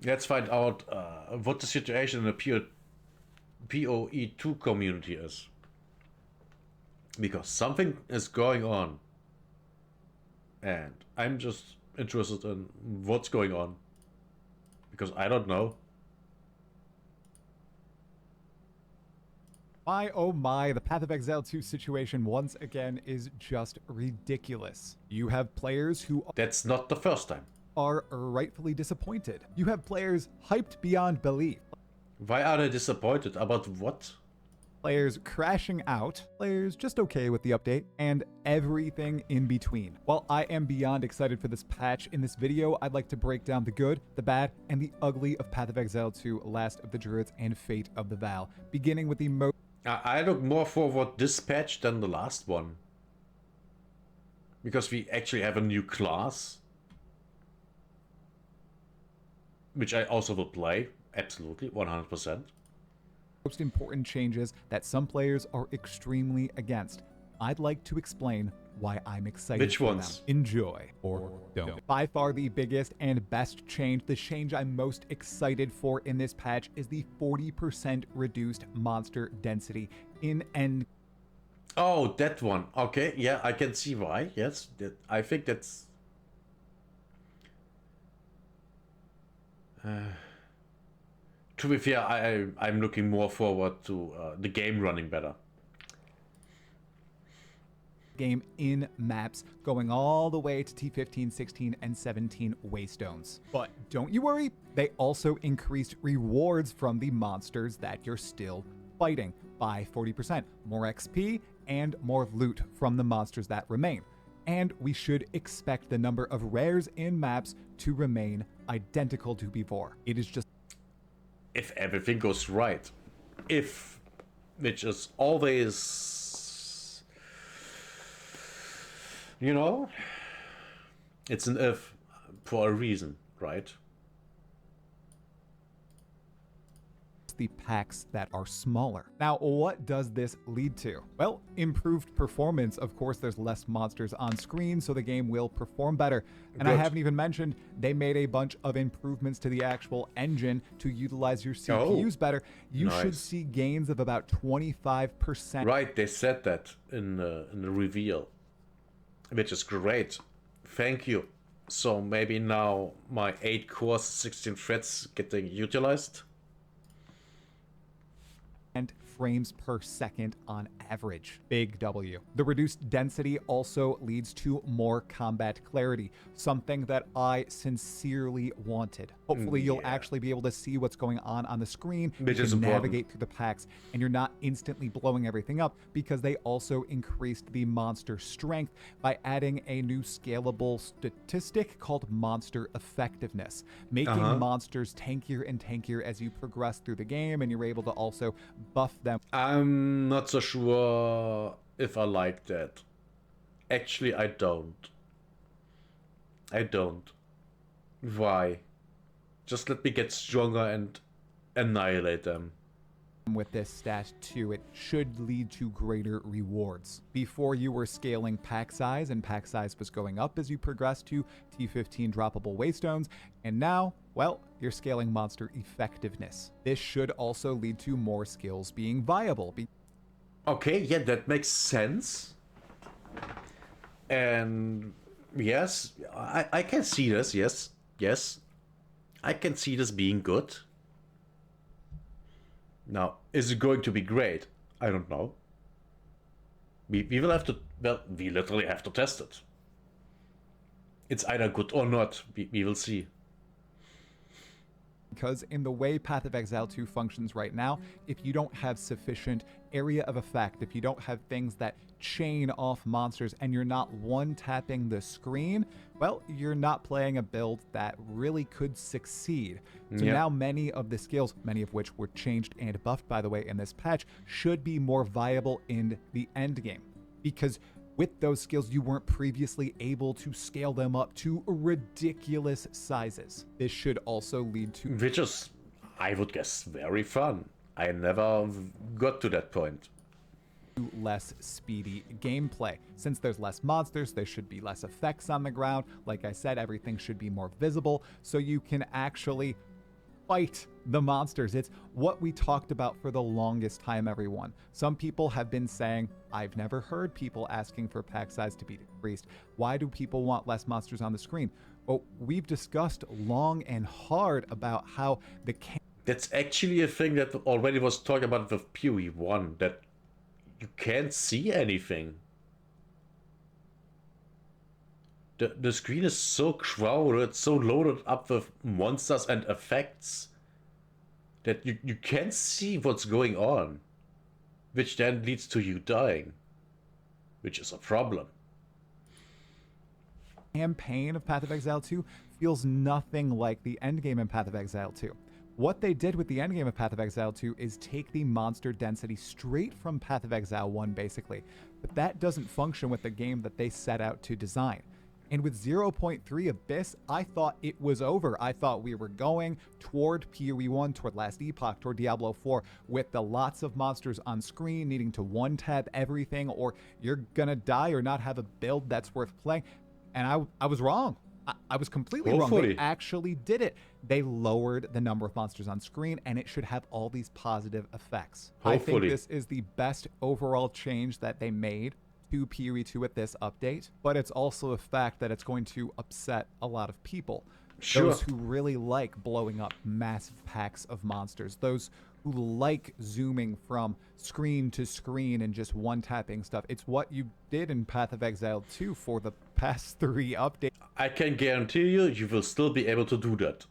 Let's find out what the situation in the PoE2 community is. Because something is going on. And I'm just interested in what's going on. Because I don't know. My oh my, the Path of Exile 2 situation once again is just ridiculous. You have players who That's not the first time. are rightfully disappointed. You have players hyped beyond belief. Why are they disappointed? About what? Players crashing out, players just okay with the update, and everything in between. While I am beyond excited for this patch, in this video, I'd like to break down the good, the bad, and the ugly of Path of Exile 2, Last of the Druids, and Fate of the Vaal, beginning with the most... I look more forward this patch than the last one. Because we actually have a new class. Which I also will play, absolutely, 100%. Most important changes that some players are extremely against. I'd like to explain why I'm excited Which for ones? them. Enjoy or don't. By far the biggest and best change, the change I'm most excited for in this patch is the 40% reduced monster density in Endgame. Oh, that one. Okay, yeah, I can see why. Yes, I think that's... to be fair, I'm looking more forward to the game running better. Game in maps going all the way to T15, 16, and 17 waystones. But don't you worry, they also increased rewards from the monsters that you're still fighting by 40%, more XP and more loot from the monsters that remain. And we should expect the number of rares in maps to remain identical to before. It is just... If everything goes right. If, which is always... You know, it's an if for a reason, right? The packs that are smaller. Now, what does this lead to? Well, improved performance. Of course, there's less monsters on screen, so the game will perform better. And Good. I haven't even mentioned they made a bunch of improvements to the actual engine to utilize your CPUs better. You should see gains of about 25%. Right, they said that in the reveal, which is great. Thank you. So maybe now my 8 cores, 16 threads getting utilized. And frames per second on average. Big W. The reduced density also leads to more combat clarity, something that I sincerely wanted. Hopefully you'll actually be able to see what's going on the screen. Which you is can important. navigate through the packs, and you're not instantly blowing everything up, because they also increased the monster strength by adding a new scalable statistic called monster effectiveness, making monsters tankier and tankier as you progress through the game, and you're able to also buff them. I'm not so sure if I like that. Actually, I don't. I don't. Why? Just let me get stronger and annihilate them. With this stat too, it should lead to greater rewards. Before, you were scaling pack size, and pack size was going up as you progressed to T15 droppable waystones, and now, well, you're scaling monster effectiveness. This should also lead to more skills being viable. Okay, yeah, that makes sense. And yes, I can see this, yes. I can see this being good. Now, is it going to be great? I don't know. We will have to, well, we literally have to test it. It's either good or not, we will see. Because in the way Path of Exile 2 functions right now, if you don't have sufficient area of effect, if you don't have things that chain off monsters, and you're not one-tapping the screen, well, you're not playing a build that really could succeed. So now many of the skills, many of which were changed and buffed, by the way, in this patch, should be more viable in the end game. Because with those skills, you weren't previously able to scale them up to ridiculous sizes. This should also lead to... Which is, I would guess, very fun. I never got to that point. Less speedy gameplay. Since there's less monsters, there should be less effects on the ground. Like I said, everything should be more visible, so you can actually fight the monsters. It's what we talked about for the longest time, everyone. Some people have been saying, I've never heard people asking for pack size to be decreased. Why do people want less monsters on the screen? Well, we've discussed long and hard about how the That's actually a thing that already was talked about with PoE1, that you can't see anything. The screen is so crowded, so loaded up with monsters and effects that you can't see what's going on, which then leads to you dying, which is a problem. campaign of Path of Exile 2 feels nothing like the endgame in Path of Exile 2. What they did with the endgame of Path of Exile 2 is take the monster density straight from Path of Exile 1, basically. But that doesn't function with the game that they set out to design. And with 0.3 Abyss, I thought it was over. I thought we were going toward PoE1, toward Last Epoch, toward Diablo 4, with the lots of monsters on screen, needing to one-tap everything, or you're gonna die or not have a build that's worth playing. And I was wrong. I was completely wrong. They actually did it. They lowered the number of monsters on screen, and it should have all these positive effects. I think this is the best overall change that they made to PoE2 with this update, but it's also a fact that it's going to upset a lot of people. Sure. Those who really like blowing up massive packs of monsters, those who like zooming from screen to screen and just one-tapping stuff. It's what you did in Path of Exile 2 for the past 3 updates. I can guarantee you will still be able to do that.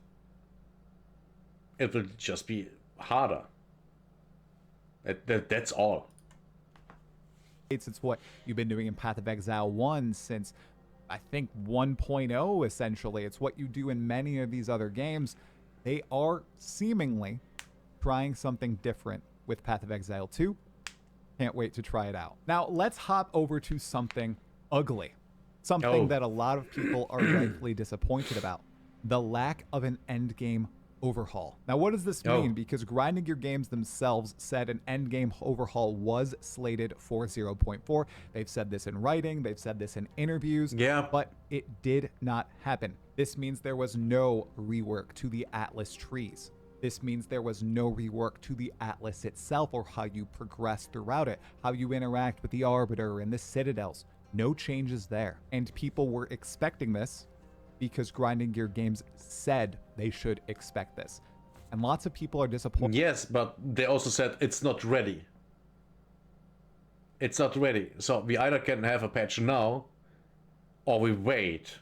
It will just be harder. That's all. It's what you've been doing in Path of Exile 1 since, I think, 1.0, essentially. It's what you do in many of these other games. They are seemingly trying something different with Path of Exile 2. Can't wait to try it out. Now, let's hop over to something ugly. Something that a lot of people are rightfully disappointed about. The lack of an endgame overhaul. Now, what does this mean? Because Grinding Gear Games themselves said an endgame overhaul was slated for 0.4. They've said this in writing. They've said this in interviews. Yeah. But it did not happen. This means there was no rework to the Atlas trees. This means there was no rework to the Atlas itself or how you progress throughout it, how you interact with the Arbiter and the Citadels. No changes there. And people were expecting this because Grinding Gear Games said they should expect this. And lots of people are disappointed. Yes, but they also said it's not ready. It's not ready. So we either can have a patch now or we wait.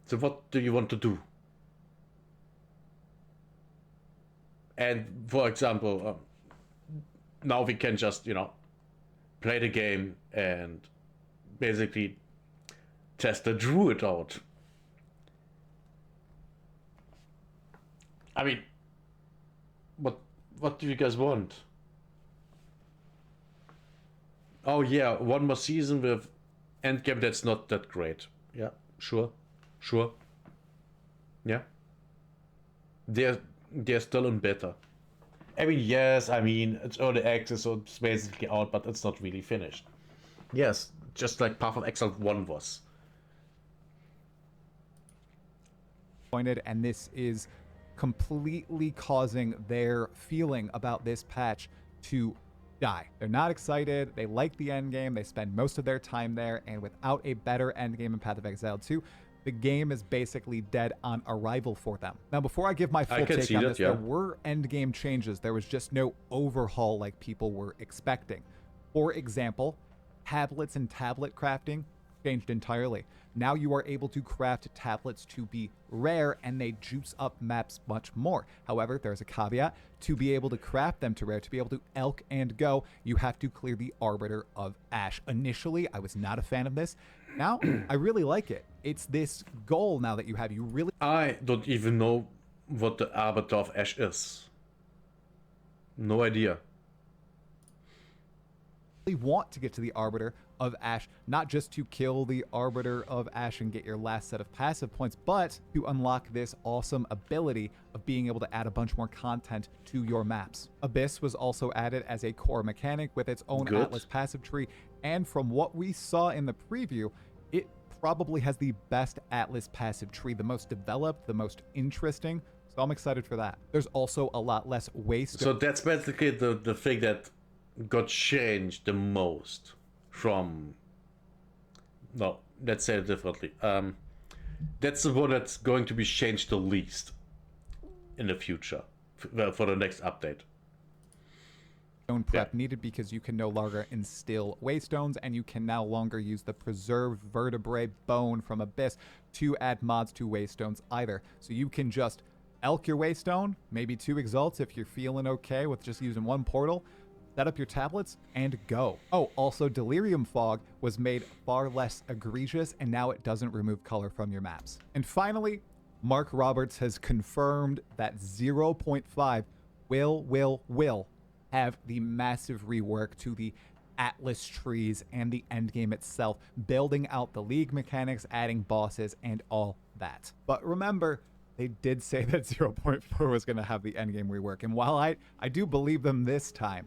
So what do you want to do? And for example, now we can just, play the game and basically test the Druid out. I mean, what do you guys want? Oh yeah, one more season with Endgame, that's not that great. Yeah, sure. Yeah. They're still in beta. I mean, yes, it's early access, so it's basically out, but it's not really finished. Yes, just like Path of Exile 1 was. And this is completely causing their feeling about this patch to die. They're not excited. They like the endgame. They spend most of their time there, and without a better endgame in Path of Exile 2, the game is basically dead on arrival for them. Now, before I give my full take on this, there were endgame changes. There was just no overhaul like people were expecting. For example, tablets and tablet crafting changed entirely. Now you are able to craft tablets to be rare, and they juice up maps much more. However, there's a caveat. To be able to craft them to rare, to be able to elk and go, you have to clear the Arbiter of Ash. Initially, I was not a fan of this. Now, I really like it. It's this goal now that you have. I don't even know what the Arbiter of Ash is. No idea. Want to get to the Arbiter of Ash, not just to kill the Arbiter of Ash and get your last set of passive points, but to unlock this awesome ability of being able to add a bunch more content to your maps. Abyss was also added as a core mechanic with its own Atlas passive tree, and from what we saw in the preview, it probably has the best Atlas passive tree, the most developed, the most interesting. So I'm excited for that. There's also a lot less waste. So that's basically the thing that got changed the most from... No, let's say it differently. That's the one that's going to be changed the least in the future for the next update. Stone prep needed because you can no longer instill waystones, and you can no longer use the preserved vertebrae bone from Abyss to add mods to waystones either. So you can just elk your waystone, maybe 2 exalts if you're feeling okay with just using 1 portal, set up your tablets, and go. Oh, also Delirium Fog was made far less egregious, and now it doesn't remove color from your maps. And finally, Mark Roberts has confirmed that 0.5 will have the massive rework to the Atlas trees and the endgame itself, building out the league mechanics, adding bosses, and all that. But remember, they did say that 0.4 was going to have the endgame rework, and while I do believe them this time,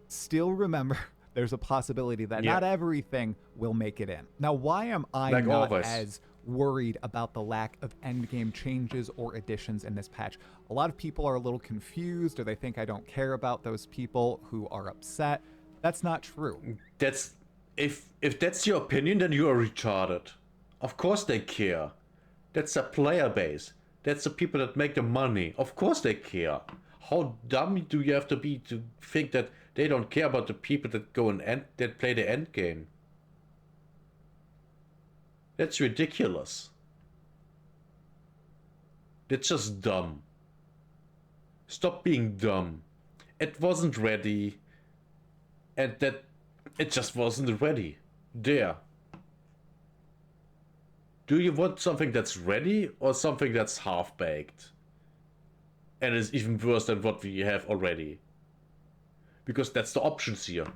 still remember there's a possibility that not everything will make it in. Now, why am I like not always as worried about the lack of endgame changes or additions in this patch? A lot of people are a little confused, or they think I don't care about those people who are upset. That's not true. That's... if that's your opinion, then you are retarded. Of course they care. That's a player base. That's the people that make the money. Of course they care. How dumb do you have to be to think that they don't care about the people that go and that play the end game? That's ridiculous. That's just dumb. Stop being dumb. It wasn't ready. And that... it just wasn't ready. There. Do you want something that's ready or something that's half-baked? And is even worse than what we have already? Because that's the options here.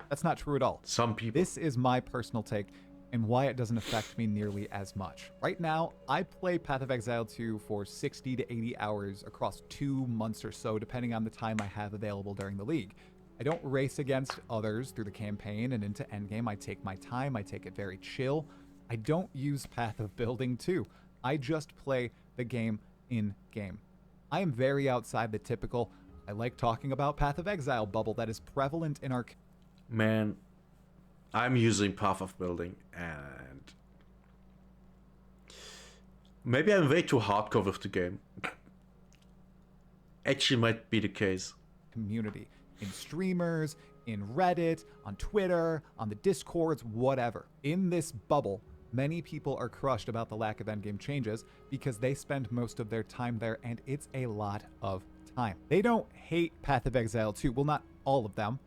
That's not true at all. Some people... This is my personal take and why it doesn't affect me nearly as much. Right now, I play Path of Exile 2 for 60 to 80 hours across 2 months or so, depending on the time I have available during the league. I don't race against others through the campaign and into endgame. I take my time. I take it very chill. I don't use Path of Building 2. I just play the game in game. I am very outside the typical, I like talking about Path of Exile bubble that is prevalent in our... Man, I'm using Path of Building, and maybe I'm way too hardcore with the game. Actually might be the case. Community. In streamers, in Reddit, on Twitter, on the Discords, whatever. In this bubble, many people are crushed about the lack of endgame changes because they spend most of their time there, and it's a lot of time. They don't hate Path of Exile 2. Well, not all of them.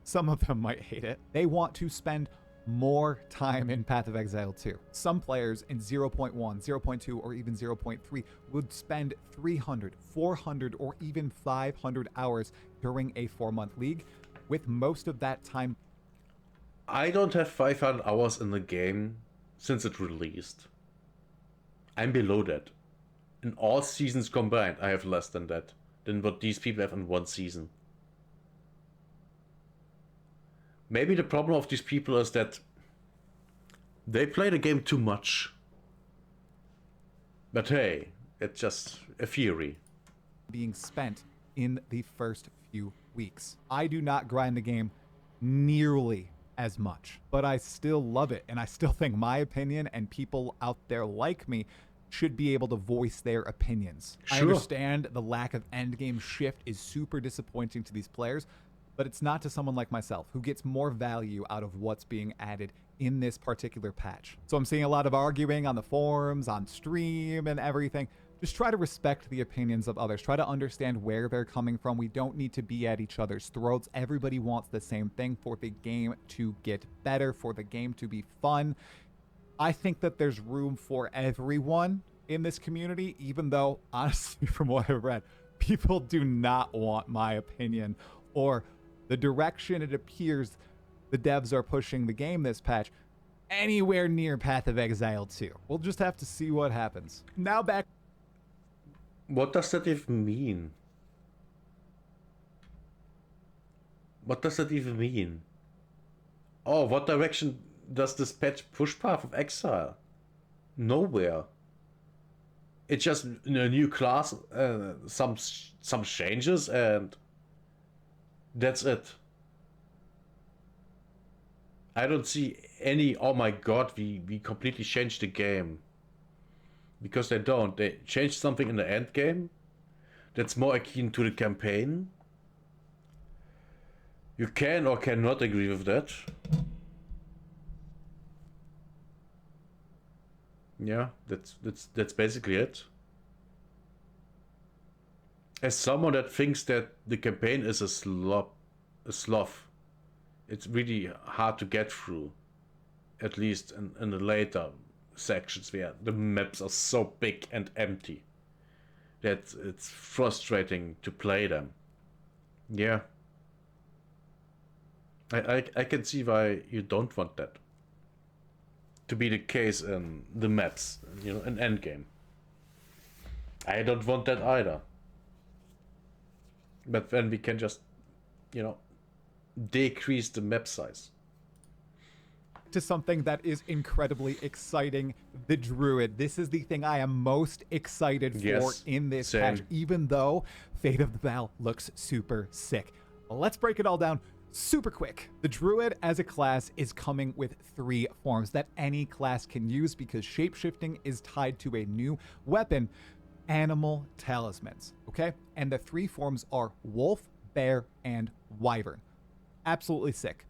Some of them might hate it. They want to spend more time in Path of Exile 2. Some players in 0.1, 0.2, or even 0.3 would spend 300, 400, or even 500 hours during a 4-month league, with most of that time... I don't have 500 hours in the game since it released. I'm below that. In all seasons combined, I have less than that, than what these people have in one season. Maybe the problem of these people is that they play the game too much. But hey, it's just a theory. Being spent in the first few weeks. I do not grind the game nearly as much, but I still love it, and I still think my opinion and people out there like me should be able to voice their opinions. Sure. I understand the lack of endgame shift is super disappointing to these players, but it's not to someone like myself who gets more value out of what's being added in this particular patch. So I'm seeing a lot of arguing on the forums, on stream, and everything. Just try to respect the opinions of others. Try to understand where they're coming from. We don't need to be at each other's throats. Everybody wants the same thing for the game to get better, for the game to be fun. I think that there's room for everyone in this community, even though, honestly, from what I've read, people do not want my opinion or the direction it appears the devs are pushing the game this patch anywhere near Path of Exile 2. We'll just have to see what happens. Now back... What does that even mean? What does that even mean? Oh, what direction does this patch push Path of Exile? Nowhere. It's just a new class, some changes, and that's it. I don't see any, oh my god, we completely changed the game. Because they don't. They changed something in the end game that's more akin to the campaign. You can or cannot agree with that. Yeah, that's basically it. As someone that thinks that the campaign is a slough, it's really hard to get through. At least in the later sections where the maps are so big and empty that it's frustrating to play them. Yeah. I can see why you don't want that to be the case in the maps, in Endgame. I don't want that either. But then we can just, decrease the map size. To something that is incredibly exciting, the Druid. This is the thing I am most excited for in this patch, even though Fate of the Vaal looks super sick. Let's break it all down super quick. The Druid as a class is coming with 3 forms that any class can use because shapeshifting is tied to a new weapon, animal talismans, okay? And the 3 forms are wolf, bear, and wyvern. Absolutely sick.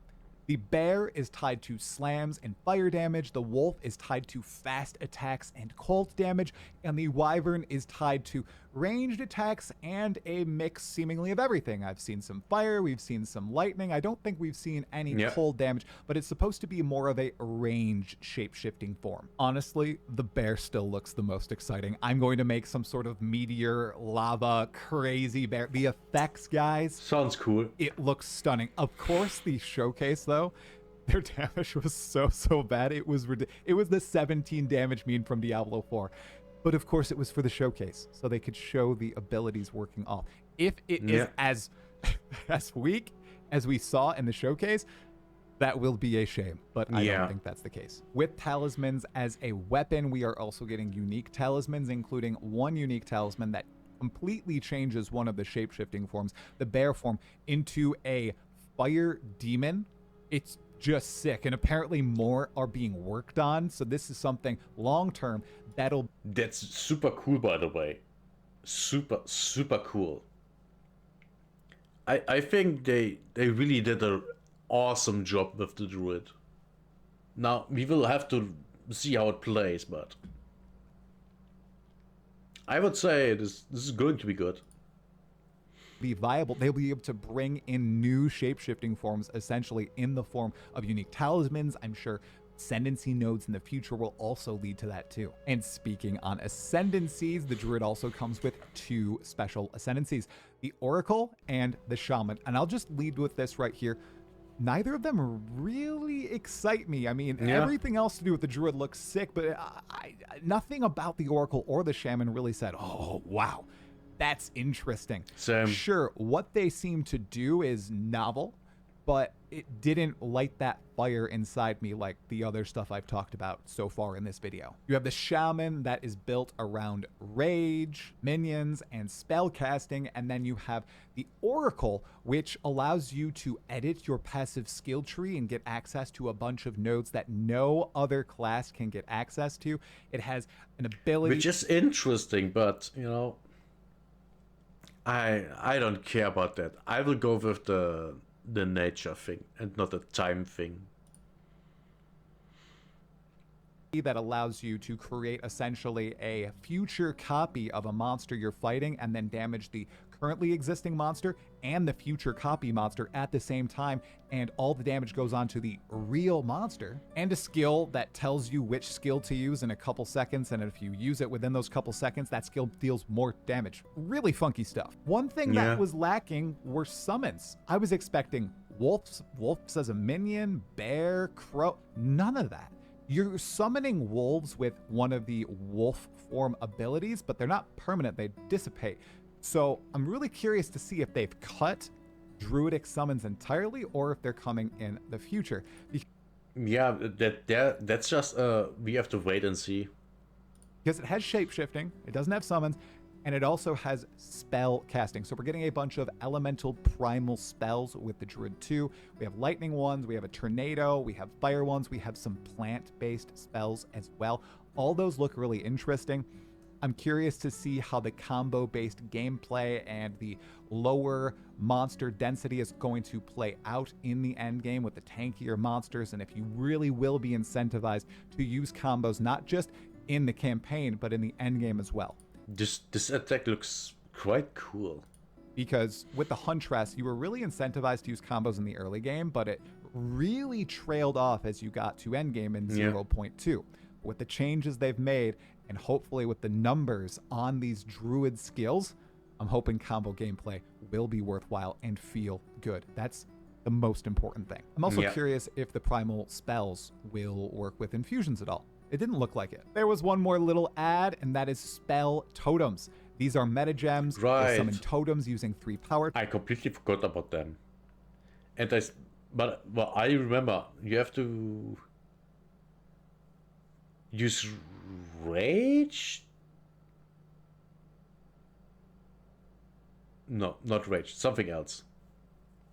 The bear is tied to slams and fire damage, the wolf is tied to fast attacks and cold damage, and the wyvern is tied to ranged attacks and a mix seemingly of everything. I've seen some fire, we've seen some lightning, I don't think we've seen any cold damage, but it's supposed to be more of a ranged shape-shifting form. Honestly, the bear still looks the most exciting. I'm going to make some sort of meteor, lava, crazy bear. The effects, guys. Sounds cool. It looks stunning. Of course, the showcase, though, their damage was so bad. It was the 17 damage mean from Diablo 4. But of course, it was for the showcase, so they could show the abilities working off. If it is as weak as we saw in the showcase, that will be a shame, but I don't think that's the case. With talismans as a weapon, we are also getting unique talismans, including one unique talisman that completely changes one of the shape-shifting forms, the bear form, into a fire demon. It's just sick, and apparently more are being worked on, so this is something long-term that's super cool, by the way. Super cool. I think they really did an awesome job with the Druid. Now we will have to see how it plays, but I would say this is going to be good. Be viable. They'll be able to bring in new shape-shifting forms, essentially in the form of unique talismans. I'm sure ascendancy nodes in the future will also lead to that too. And speaking on ascendancies, the Druid also comes with 2 special ascendancies, the Oracle and the Shaman. And I'll just lead with this right here. Neither of them really excite me. I mean, everything else to do with the Druid looks sick, but nothing about the Oracle or the Shaman really said, oh, wow, that's interesting. Same. Sure, what they seem to do is novel, but it didn't light that fire inside me like the other stuff I've talked about so far in this video. You have the Shaman that is built around rage, minions, and spell casting, and then you have the Oracle, which allows you to edit your passive skill tree and get access to a bunch of nodes that no other class can get access to. It has an ability... Which is interesting, but, I don't care about that. I will go with the nature thing and not the time thing. That allows you to create essentially a future copy of a monster you're fighting and then damage the currently existing monster and the future copy monster at the same time, and all the damage goes on to the real monster. And a skill that tells you which skill to use in a couple seconds, and if you use it within those couple seconds, that skill deals more damage. Really funky stuff. One thing that was lacking were summons. I was expecting wolves as a minion, bear, crow, none of that. You're summoning wolves with one of the wolf form abilities, but they're not permanent, they dissipate. So I'm really curious to see if they've cut druidic summons entirely or if they're coming in the future. Yeah, that's just we have to wait and see. because it has shape-shifting, it doesn't have summons, and it also has spell casting. So we're getting a bunch of elemental primal spells with the Druid 2. We have lightning ones, we have a tornado, we have fire ones, we have some plant-based spells as well. All those look really interesting. I'm curious to see how the combo-based gameplay and the lower monster density is going to play out in the end game with the tankier monsters, and if you really will be incentivized to use combos not just in the campaign but in the end game as well. This attack looks quite cool. Because with the Huntress, you were really incentivized to use combos in the early game, but it really trailed off as you got to endgame in 0.2. With the changes they've made, and hopefully with the numbers on these Druid skills, I'm hoping combo gameplay will be worthwhile and feel good. That's the most important thing. I'm also curious if the primal spells will work with infusions at all. It didn't look like it. There was one more little ad, and that is spell totems. These are meta gems. Right. They summon totems using 3 power. I completely forgot about them. And but I remember you have to use rage. No, not rage. Something else.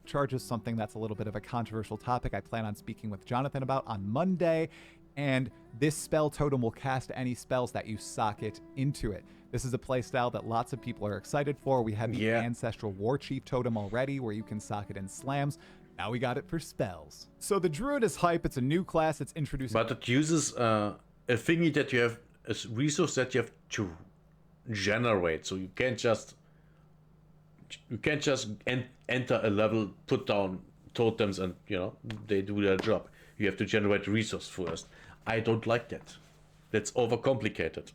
Charges something that's a little bit of a controversial topic I plan on speaking with Jonathan about on Monday. And this spell totem will cast any spells that you socket into it. This is a playstyle that lots of people are excited for. We have the Ancestral War Chief totem already, where you can socket in slams. Now we got it for spells. So the Druid is hype. It's a new class. It's introduced. But it uses a thingy that you have, a resource that you have to generate. So you can't just enter a level, put down totems, and they do their job. You have to generate a resource first. I don't like that. That's overcomplicated.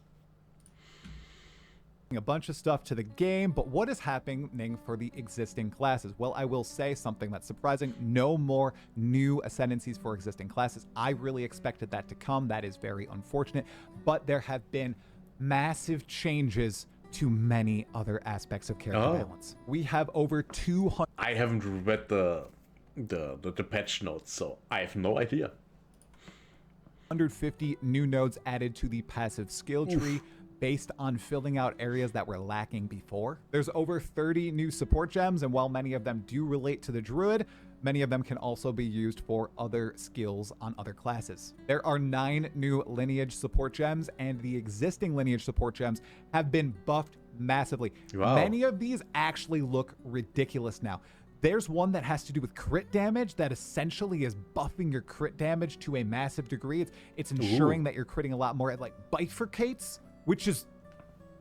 A bunch of stuff to the game, but what is happening for the existing classes? Well, I will say something that's surprising. No more new ascendancies for existing classes. I really expected that to come. That is very unfortunate, but there have been massive changes to many other aspects of character balance. We have over 200. I haven't read the patch notes, so I have no idea. 150 new nodes added to the passive skill tree based on filling out areas that were lacking before. There's over 30 new support gems, and while many of them do relate to the Druid, many of them can also be used for other skills on other classes. There are 9 new lineage support gems, and the existing lineage support gems have been buffed massively. Wow. Many of these actually look ridiculous now. There's one that has to do with crit damage that essentially is buffing your crit damage to a massive degree. It's ensuring that you're critting a lot more. It like bifurcates, which is,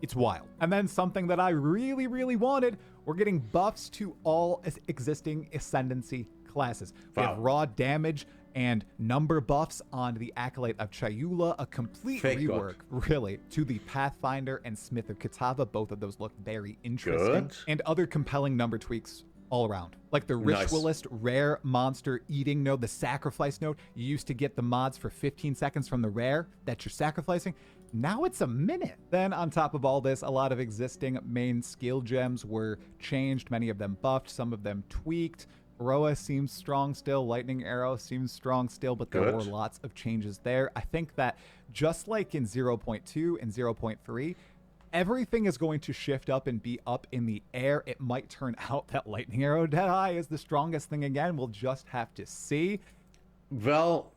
it's wild. And then something that I really, really wanted, we're getting buffs to all existing Ascendancy classes. We have raw damage and number buffs on the Acolyte of Chayula, a complete rework, really, to the Pathfinder and Smith of Kitava. Both of those look very interesting. And other compelling number tweaks all around. Like the Ritualist rare monster eating node, the sacrifice node. You used to get the mods for 15 seconds from the rare that you're sacrificing. Now it's a minute. Then on top of all this, a lot of existing main skill gems were changed. Many of them buffed, some of them tweaked. Roa seems strong still. Lightning Arrow seems strong still, but there were lots of changes there. I think that just like in 0.2 and 0.3, everything is going to shift up and be up in the air. It might turn out that Lightning Arrow Deadeye is the strongest thing again. We'll just have to see. Well,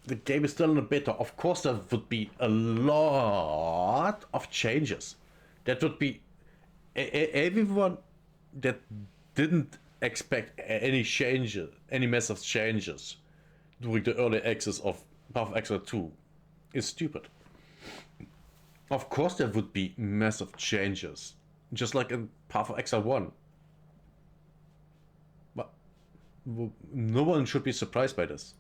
the game is still in a beta. Of course, there would be a lot of changes. That would be everyone that didn't expect any changes, any massive changes during the early access of Path of Exile 2 is stupid. Of course there would be massive changes, just like in Path of Exile 1. But no one should be surprised by this.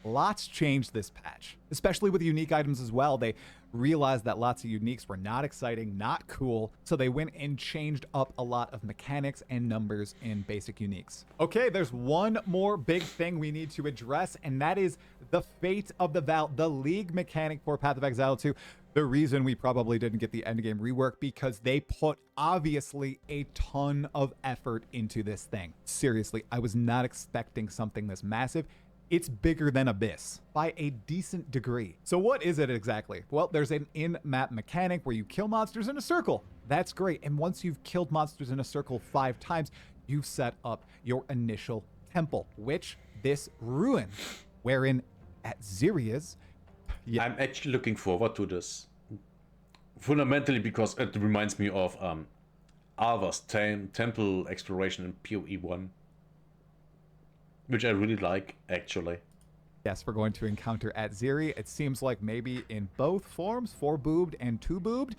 Lots changed this patch, especially with unique items as well. They realized that lots of uniques were not exciting, not cool, so they went and changed up a lot of mechanics and numbers in basic uniques. Okay, there's one more big thing we need to address, and that is the fate of the Vaal, the League mechanic for Path of Exile 2. The reason we probably didn't get the endgame rework, because they put obviously a ton of effort into this thing. Seriously, I was not expecting something this massive. it's bigger than Abyss by a decent degree. So what is it exactly? Well, there's an in-map mechanic where you kill monsters in a circle. That's great. And once you've killed monsters in a circle 5 times, you've set up your initial temple, which this ruin, wherein at Ziria's... Yeah. I'm actually looking forward to this. Fundamentally because it reminds me of Alva's temple exploration in PoE1. Which I really like, actually. Yes, we're going to encounter at Ziri. It seems like maybe in both forms, 4-boobed and 2-boobed.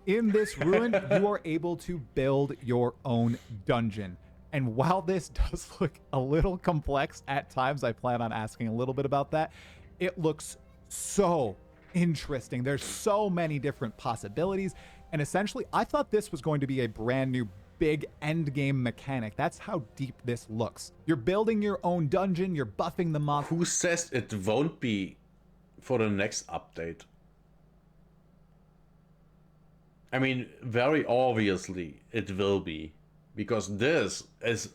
In this ruin, you are able to build your own dungeon. And while this does look a little complex at times, I plan on asking a little bit about that, it looks so interesting. There's so many different possibilities. And essentially, I thought this was going to be a brand new big endgame mechanic. That's how deep this looks. You're building your own dungeon, you're buffing the monster. Who says it won't be for the next update? I mean, very obviously it will be, because this is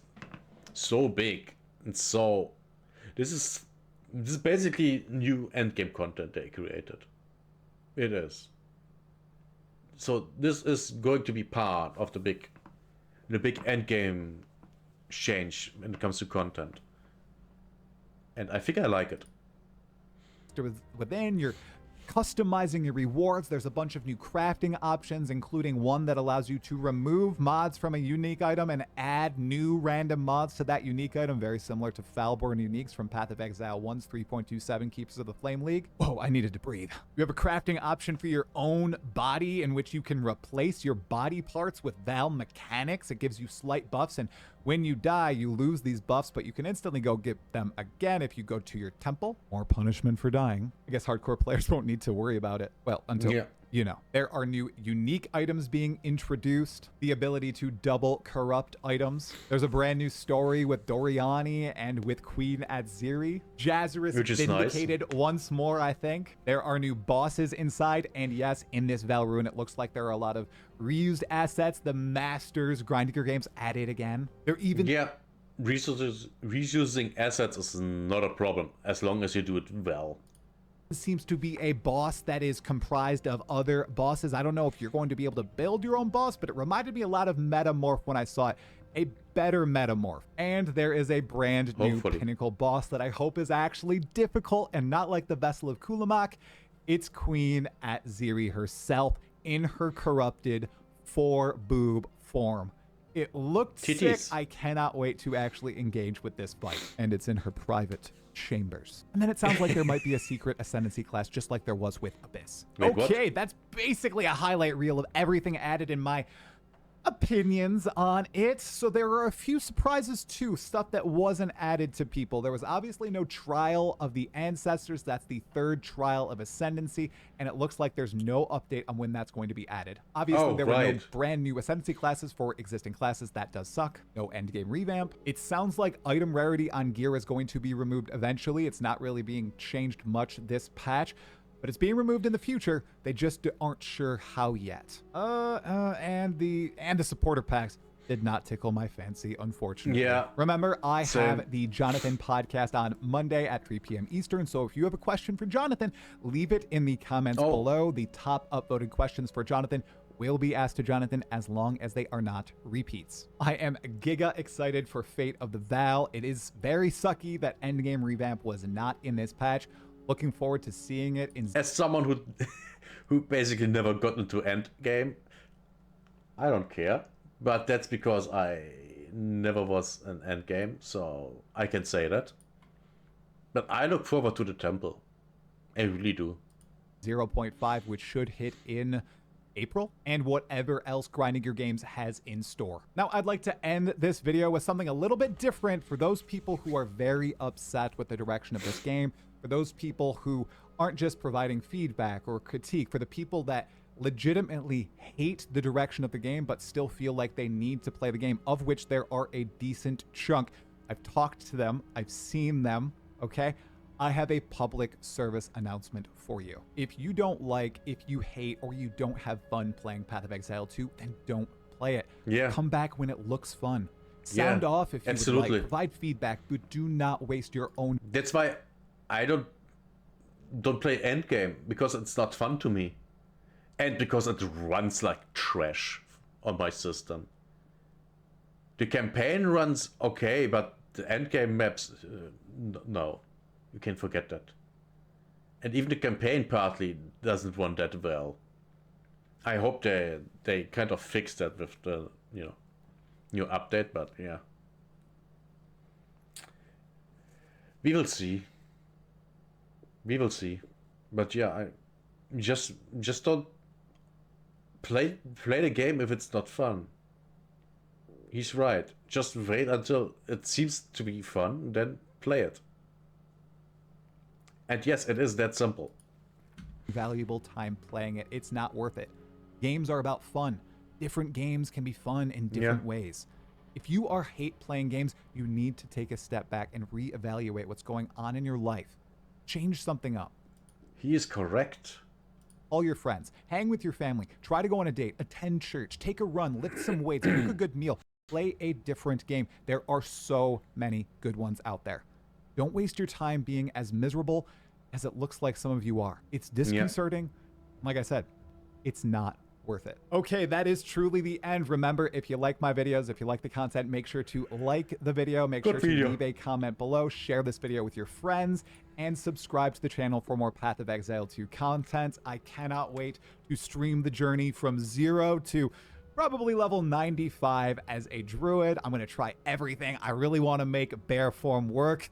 so big and so... This is basically new endgame content they created. It is. So this is going to be part of the big endgame change when it comes to content. And I think I like it. Within, you're customizing your rewards. There's a bunch of new crafting options, including one that allows you to remove mods from a unique item and add new random mods to that unique item, very similar to Falborn Uniques from Path of Exile 1's 3.27 Keepers of the Flame League. Whoa, I needed to breathe. You have a crafting option for your own body in which you can replace your body parts with Vaal mechanics. It gives you slight buffs, and when you die, you lose these buffs, but you can instantly go get them again if you go to your temple. More punishment for dying. I guess hardcore players won't need to worry about it. Well, until, you know. There are new unique items being introduced. The ability to double corrupt items. There's a brand new story with Doriani and with Queen Adziri. Jazarus vindicated once more, I think. There are new bosses inside, and yes, in this Vaal ruin, it looks like there are a lot of reused assets. The Masters grinding your games at it again. They're even... Yeah, reusing assets is not a problem, as long as you do it well. Seems to be a boss that is comprised of other bosses. I don't know if you're going to be able to build your own boss, but it reminded me a lot of Metamorph when I saw it. A better Metamorph. And there is a brand new pinnacle boss that I hope is actually difficult and not like the Vessel of Kulamak. It's Queen Adziri herself in her corrupted 4-boob form. It looked sick. I cannot wait to actually engage with this fight. And it's in her private chambers. And then it sounds like there might be a secret ascendancy class, just like there was with Abyss. Wait, okay, that's basically a highlight reel of everything added in my opinions on it. So there are a few surprises too, stuff that wasn't added to people. There was obviously no Trial of the Ancestors. That's the 3rd Trial of Ascendancy, and it looks like there's no update on when that's going to be added. Obviously, there were no brand new Ascendancy classes for existing classes. That does suck. No endgame revamp. It sounds like item rarity on gear is going to be removed eventually. It's not really being changed much this patch, but it's being removed in the future. They just aren't sure how yet. And the supporter packs did not tickle my fancy, unfortunately. Yeah. Remember, I have the Jonathan podcast on Monday at 3 p.m. Eastern. So if you have a question for Jonathan, leave it in the comments below. The top upvoted questions for Jonathan will be asked to Jonathan as long as they are not repeats. I am giga excited for Fate of the Vaal. It is very sucky that Endgame revamp was not in this patch. Looking forward to seeing it in... As someone who basically never got into Endgame, I don't care. But that's because I never was an Endgame, so I can say that. But I look forward to the temple. I really do. 0.5, which should hit in April, and whatever else Grinding Your Games has in store. Now, I'd like to end this video with something a little bit different for those people who are very upset with the direction of this game, for those people who aren't just providing feedback or critique, for the people that legitimately hate the direction of the game but still feel like they need to play the game, of which there are a decent chunk. I've talked to them, I've seen them, okay? I have a public service announcement for you. If you don't like, if you hate, or you don't have fun playing Path of Exile 2, then don't play it. Yeah. Come back when it looks fun. Sound Yeah, off if you would absolutely. like. Provide feedback, but do not waste your own. That's why I don't play Endgame, because it's not fun to me. And because it runs like trash on my system. The campaign runs okay, but the endgame maps, no. You can forget that. And even the campaign partly doesn't run that well. I hope they kind of fix that with the, new update, but yeah. We will see. We will see. But yeah, I just don't play the game if it's not fun. He's right. Just wait until it seems to be fun, then play it. And yes, it is that simple. Valuable time playing it. It's not worth it. Games are about fun. Different games can be fun in different ways. If you hate playing games, you need to take a step back and reevaluate what's going on in your life. Change something up. He is correct. All your friends, hang with your family, try to go on a date, attend church, take a run, lift some weights, cook a good meal, play a different game. There are so many good ones out there. Don't waste your time being as miserable as it looks like some of you are. It's disconcerting. Like I said, it's not worth it. Okay, that is truly the end. Remember, if you like my videos, if you like the content, make sure to like the video, make sure to leave a comment below, share this video with your friends, and subscribe to the channel for more Path of Exile 2 content. I cannot wait to stream the journey from 0 to probably level 95 as a druid. I'm going to try everything. I really want to make bear form work.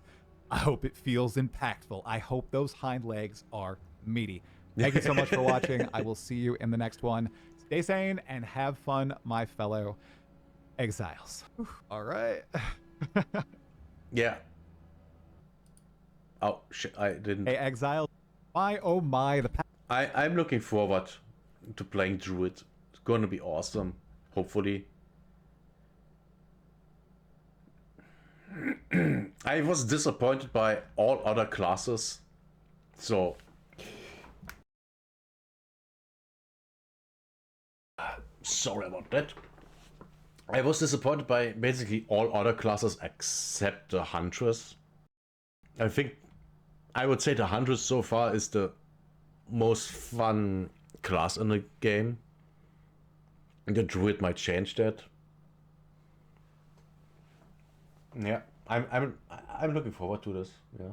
I hope it feels impactful. I hope those hind legs are meaty. Thank you so much for watching. I will see you in the next one. Stay sane and have fun, my fellow exiles. All right. Yeah. Oh, shit, I didn't. Hey, exile. My, oh my. I'm looking forward to playing Druid. It's gonna be awesome, hopefully. I was disappointed by all other classes, so sorry about that. I was disappointed by basically all other classes except the Huntress. I think I would say the Huntress so far is the most fun class in the game. The Druid might change that. Yeah, I'm looking forward to this. Yeah.